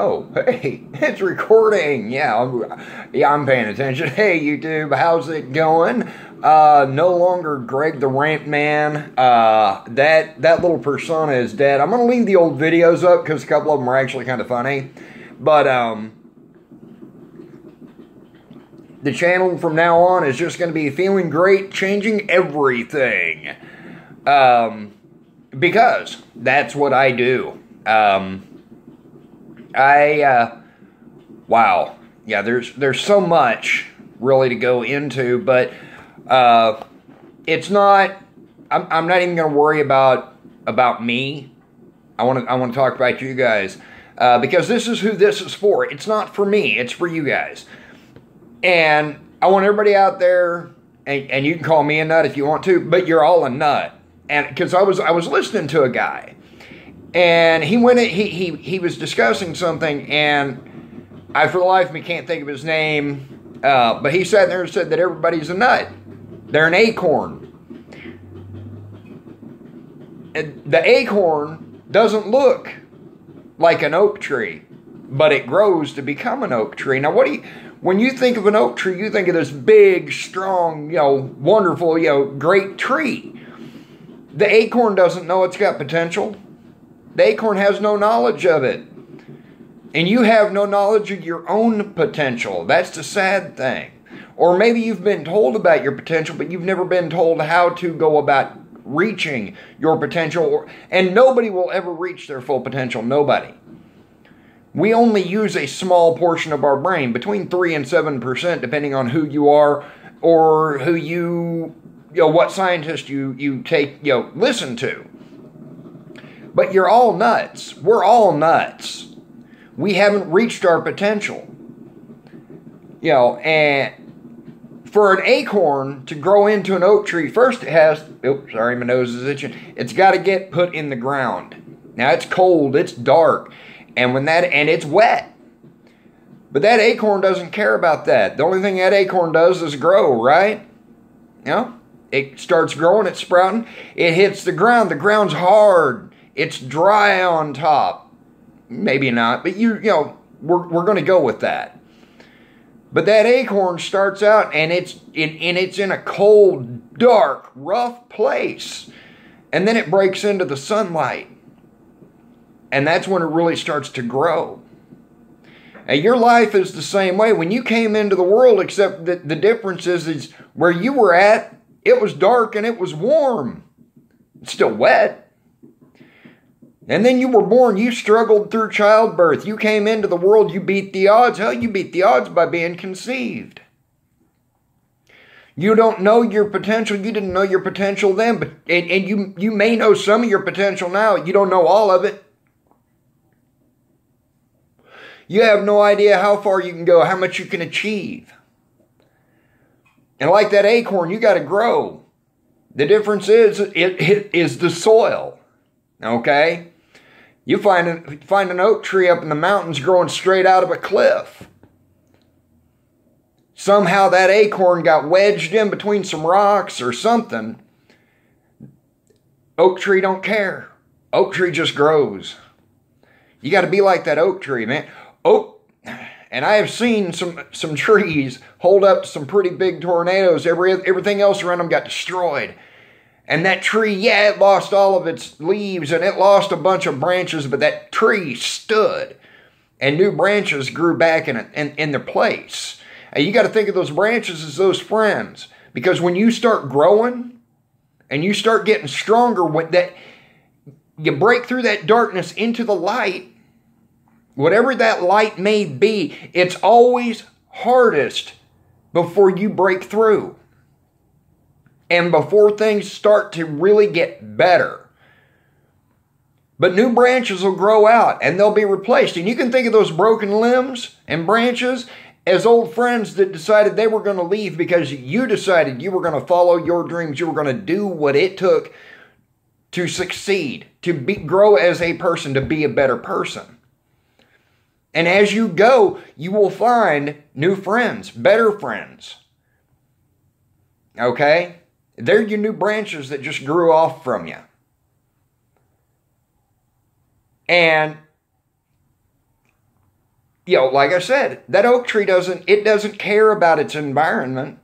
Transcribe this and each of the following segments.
Oh, hey, it's recording. I'm paying attention. Hey, YouTube, how's it going? No longer Greg the Rant Man. That little persona is dead. I'm going to leave the old videos up because a couple of them are actually kind of funny. But, the channel from now on is just going to be feeling great, changing everything. Because that's what I do. Wow. Yeah, there's so much really to go into, but it's not, I'm not even going to worry about me. I want to talk about you guys, because this is who this is for. It's not for me, it's for you guys. And I want everybody out there, and you can call me a nut if you want to, but you're all a nut. And because I was listening to a guy, and he was discussing something, and I for the life of me can't think of his name, but he sat there and said that everybody's a nut. They're an acorn. And the acorn doesn't look like an oak tree, but it grows to become an oak tree. Now, when you think of an oak tree, you think of this big, strong, wonderful, great tree. The acorn doesn't know it's got potential. The acorn has no knowledge of it. And you have no knowledge of your own potential. That's the sad thing. Or maybe you've been told about your potential, but you've never been told how to go about reaching your potential. And nobody will ever reach their full potential. Nobody. We only use a small portion of our brain, between 3 and 7%, depending on who you are or who what scientist you take, listen to. But you're all nuts. We're all nuts. We haven't reached our potential. And for an acorn to grow into an oak tree, first it has, oops, sorry, my nose is itching. It's got to get put in the ground. Now it's cold, it's dark, and it's wet. But that acorn doesn't care about that. The only thing that acorn does is grow, right? It starts growing, it's sprouting, it hits the ground. The ground's hard. It's dry on top. Maybe not, but we're going to go with that. But that acorn starts out, and it's in a cold, dark, rough place. And then it breaks into the sunlight. And that's when it really starts to grow. And your life is the same way. When you came into the world, except that the difference is where you were at, it was dark and it was warm. It's still wet. And then you were born, you struggled through childbirth. You came into the world, you beat the odds. Hell, you beat the odds by being conceived. You don't know your potential. You didn't know your potential then, but and you may know some of your potential now. You don't know all of it. You have no idea how far you can go, how much you can achieve. And like that acorn, you got to grow. The difference is, it is the soil. Okay? You find an oak tree up in the mountains growing straight out of a cliff. Somehow that acorn got wedged in between some rocks or something. Oak tree don't care. Oak tree just grows. You got to be like that oak tree, man. And I have seen some trees hold up to some pretty big tornadoes. Everything else around them got destroyed. And that tree, it lost all of its leaves and it lost a bunch of branches, but that tree stood. And new branches grew back in their place. And you got to think of those branches as those friends. Because when you start growing and you start getting stronger, you break through that darkness into the light. Whatever that light may be, it's always hardest before you break through. And before things start to really get better. But new branches will grow out and they'll be replaced. And you can think of those broken limbs and branches as old friends that decided they were going to leave because you decided you were going to follow your dreams. You were going to do what it took to succeed, to grow as a person, to be a better person. And as you go, you will find new friends, better friends. Okay? They're your new branches that just grew off from you. And like I said, that oak tree doesn't care about its environment.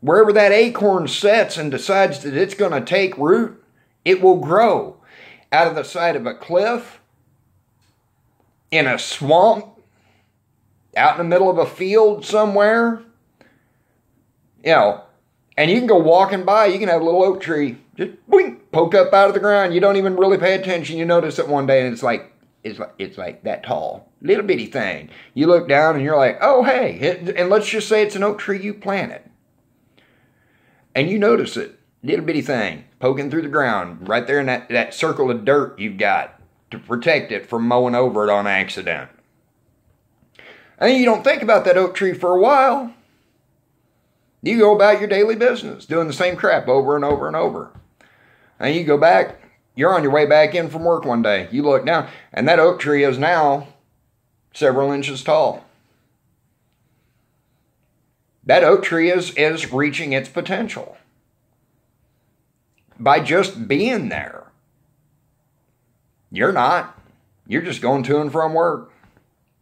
Wherever that acorn sets and decides that it's going to take root, it will grow out of the side of a cliff, in a swamp, out in the middle of a field somewhere. And you can go walking by, you can have a little oak tree just boing, poke up out of the ground. You don't even really pay attention. You notice it one day and it's like that tall, little bitty thing. You look down and you're like, oh, hey, and let's just say it's an oak tree you planted. And you notice it, little bitty thing, poking through the ground, right there in that circle of dirt you've got to protect it from mowing over it on accident. And you don't think about that oak tree for a while. You go about your daily business, doing the same crap over and over and over. And you go back, you're on your way back in from work one day. You look down, and that oak tree is now several inches tall. That oak tree is reaching its potential by just being there. You're not. You're just going to and from work,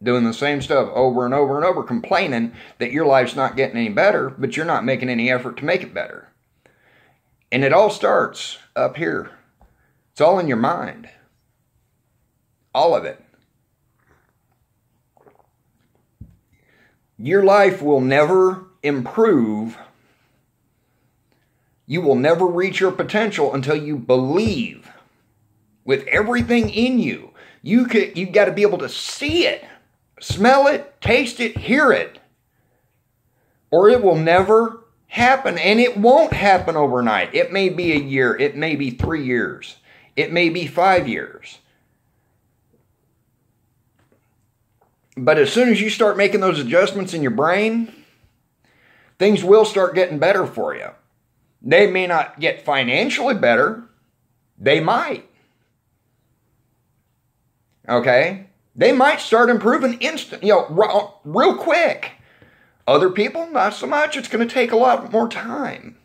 doing the same stuff over and over and over, complaining that your life's not getting any better, but you're not making any effort to make it better. And it all starts up here. It's all in your mind. All of it. Your life will never improve. You will never reach your potential until you believe with everything in you. You got to be able to see it, smell it, taste it, hear it, or it will never happen. And it won't happen overnight. It may be a year. It may be 3 years. It may be 5 years. But as soon as you start making those adjustments in your brain, things will start getting better for you. They may not get financially better. They might. Okay? They might start improving real quick. Other people, not so much. It's going to take a lot more time.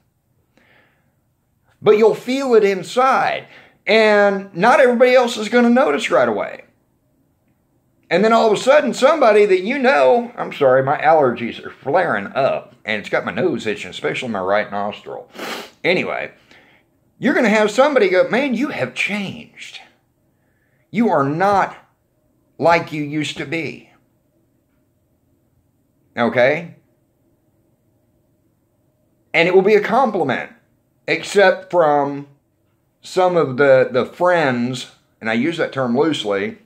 But you'll feel it inside. And not everybody else is going to notice right away. And then all of a sudden, somebody that you know, I'm sorry, my allergies are flaring up. And it's got my nose itching, especially my right nostril. Anyway, you're going to have somebody go, man, you have changed. You are not like you used to be. Okay? And it will be a compliment. Except from some of the friends, and I use that term loosely,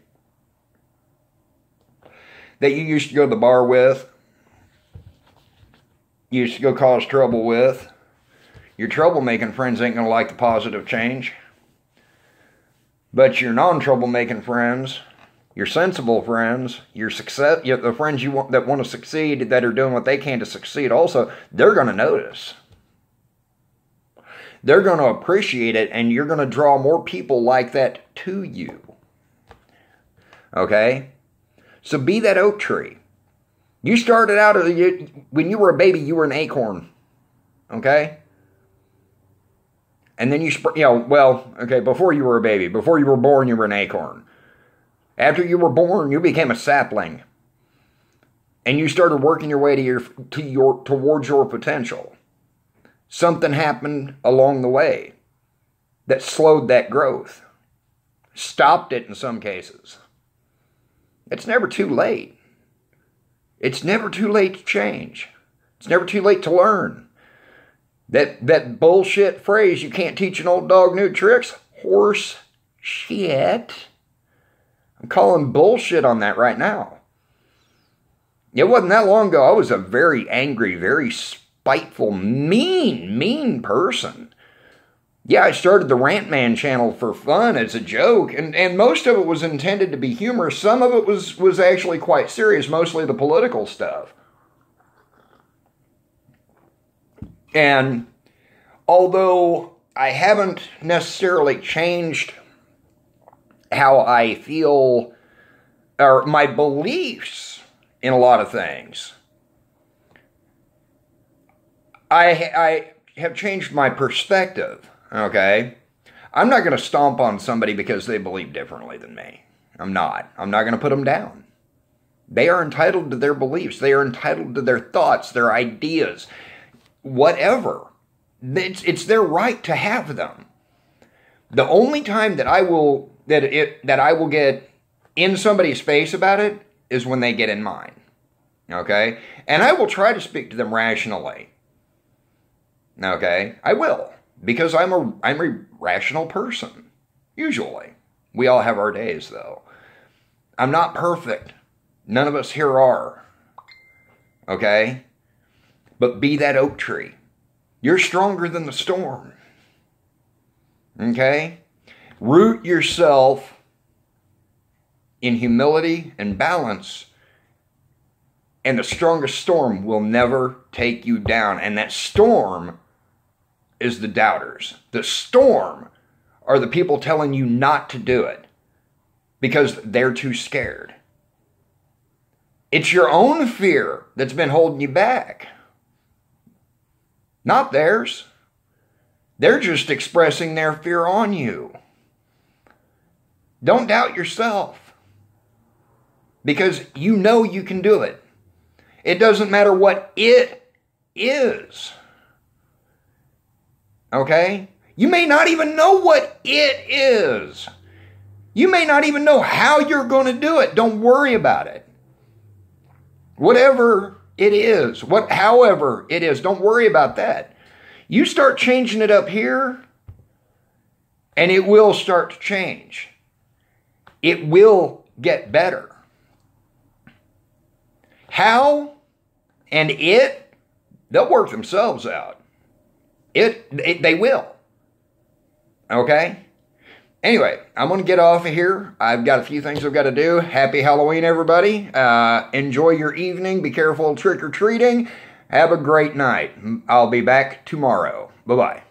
that you used to go to the bar with, you used to go cause trouble with. Your troublemaking friends ain't going to like the positive change. But your non-troublemaking friends, your sensible friends, the friends that want to succeed, that are doing what they can to succeed also, they're going to notice. They're going to appreciate it, and you're going to draw more people like that to you. Okay? So be that oak tree. You started out, when you were a baby, you were an acorn. Okay? And then before you were a baby, before you were born, you were an acorn. After you were born, you became a sapling. And you started working your way towards your potential. Something happened along the way that slowed that growth. Stopped it in some cases. It's never too late. It's never too late to change. It's never too late to learn. That bullshit phrase, you can't teach an old dog new tricks, horse shit. I'm calling bullshit on that right now. It wasn't that long ago. I was a very angry, very spiteful, mean person. Yeah, I started the Rant Man channel for fun as a joke, and most of it was intended to be humorous. Some of it was actually quite serious, mostly the political stuff. And although I haven't necessarily changed how I feel, or my beliefs in a lot of things, I have changed my perspective. Okay? I'm not going to stomp on somebody because they believe differently than me. I'm not. I'm not going to put them down. They are entitled to their beliefs. They are entitled to their thoughts, their ideas, whatever. It's their right to have them. The only time that I will get in somebody's face about it is when they get in mine. Okay? And I will try to speak to them rationally. Okay? I will. Because I'm a rational person. Usually. We all have our days, though. I'm not perfect. None of us here are. Okay? But be that oak tree. You're stronger than the storm. Okay? Root yourself in humility and balance, and the strongest storm will never take you down. And that storm is the doubters. The storm are the people telling you not to do it because they're too scared. It's your own fear that's been holding you back, not theirs. They're just expressing their fear on you. Don't doubt yourself, because you know you can do it. It doesn't matter what it is. Okay? You may not even know what it is. You may not even know how you're going to do it. Don't worry about it. Whatever it is, however it is, don't worry about that. You start changing it up here, and it will start to change. It will get better. How and they'll work themselves out. They will. Okay? Anyway, I'm going to get off of here. I've got a few things I've got to do. Happy Halloween, everybody. Enjoy your evening. Be careful trick-or-treating. Have a great night. I'll be back tomorrow. Bye-bye.